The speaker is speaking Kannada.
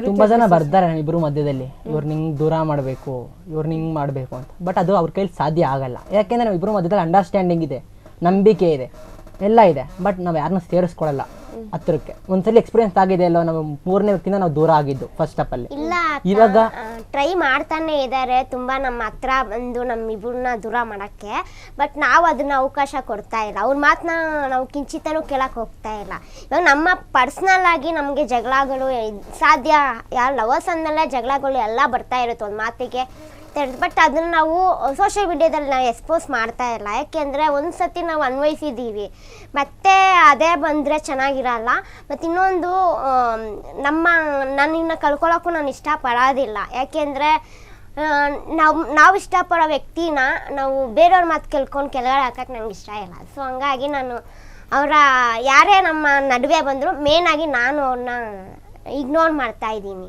ತುಂಬಾ ಜನ ಬರ್ತಾರೆ ಇಬ್ರು ಮಧ್ಯದಲ್ಲಿ, ಇವ್ರನ್ನ ಹಿಂಗ್ ದೂರ ಮಾಡಬೇಕು, ಇವ್ರನ್ನ ಹಿಂಗ್ ಮಾಡಬೇಕು ಅಂತ. ಬಟ್ ಅದು ಅವ್ರ ಕೈಲಿ ಸಾಧ್ಯ ಆಗಲ್ಲ. ಯಾಕೆಂದ್ರೆ ನಾವು ಇಬ್ರು ಮಧ್ಯದಲ್ಲಿ ಅಂಡರ್ಸ್ಟ್ಯಾಂಡಿಂಗ್ ಇದೆ, ನಂಬಿಕೆ ಇದೆ, ಎಲ್ಲ ಇದೆ. ಬಟ್ ನಾವು ಯಾರನ್ನ ಸೇರಿಸ್ಕೊಳ್ಳಲ್ಲ ಹತ್ರಕ್ಕೆ. ಒಂದ್ಸಲಿ ಎಕ್ಸ್ಪೀರಿಯನ್ಸ್ ಆಗಿದೆ ಅಲ್ವ, ನಾವು 3ನೇ ವ್ಯಕ್ತಿಯಿಂದ ನಾವು ದೂರ ಆಗಿದ್ದು ಫಸ್ಟ್ ಸ್ಟೆಪ್ ಅಲ್ಲಿ. ಇವಾಗ ಟ್ರೈ ಮಾಡ್ತಾನೆ ಇದ್ದಾರೆ ತುಂಬಾ ನಮ್ಮ ಹತ್ರ ಬಂದು ನಮ್ಮಿಬ್ರನ್ನ ದೂರ ಮಾಡಕ್ಕೆ. ಬಟ್ ನಾವು ಅದನ್ನ ಅವಕಾಶ ಕೊಡ್ತಾ ಇಲ್ಲ, ಅವ್ರ ಮಾತನ್ನ ನಾವು ಕಿಂಚಿತನೂ ಕೇಳಕ್ ಹೋಗ್ತಾ ಇಲ್ಲ. ಇವಾಗ ನಮ್ಮ ಪರ್ಸ್ನಲ್ ಆಗಿ ನಮಗೆ ಜಗಳಗಳು ಸಾಧ್ಯ, ಯಾರು ಲವರ್ಸ್ ಅಂದಮೇಲೆ ಜಗಳಗಳು ಎಲ್ಲ ಬರ್ತಾ ಇರುತ್ತೆ ಒಂದು ಮಾತಿಗೆ. ಬಟ್ ಅದನ್ನು ನಾವು ಸೋಷಿಯಲ್ ಮೀಡಿಯಾದಲ್ಲಿ ನಾವು ಎಕ್ಸ್ಪೋಸ್ ಮಾಡ್ತಾ ಇಲ್ಲ. ಯಾಕೆಂದರೆ ಒಂದು ಸತಿ ನಾವು ಅನ್ವಯಿಸಿದ್ದೀವಿ, ಮತ್ತೆ ಅದೇ ಬಂದರೆ ಚೆನ್ನಾಗಿರಲ್ಲ. ಮತ್ತು ಇನ್ನೊಂದು ನನ್ನನ್ನು ಕಳ್ಕೊಳ್ಳೋಕ್ಕೂ ನಾನು ಇಷ್ಟಪಡೋದಿಲ್ಲ. ಯಾಕೆಂದರೆ ನಾವು ಇಷ್ಟಪಡೋ ವ್ಯಕ್ತಿನ ನಾವು ಬೇರೆಯವ್ರ ಮಾತು ಕೇಳ್ಕೊಂಡು ಕೆಳಗಡೆ ಹಾಕಕ್ಕೆ ನನಗೆ ಇಷ್ಟ ಇಲ್ಲ. ಸೊ ಹಂಗಾಗಿ ನಾನು ಯಾರೇ ನಮ್ಮ ನಡುವೆ ಬಂದರೂ ಮೇನಾಗಿ ನಾನು ಅವ್ರನ್ನ ಇಗ್ನೋರ್ ಮಾಡ್ತಾ ಇದ್ದೀನಿ.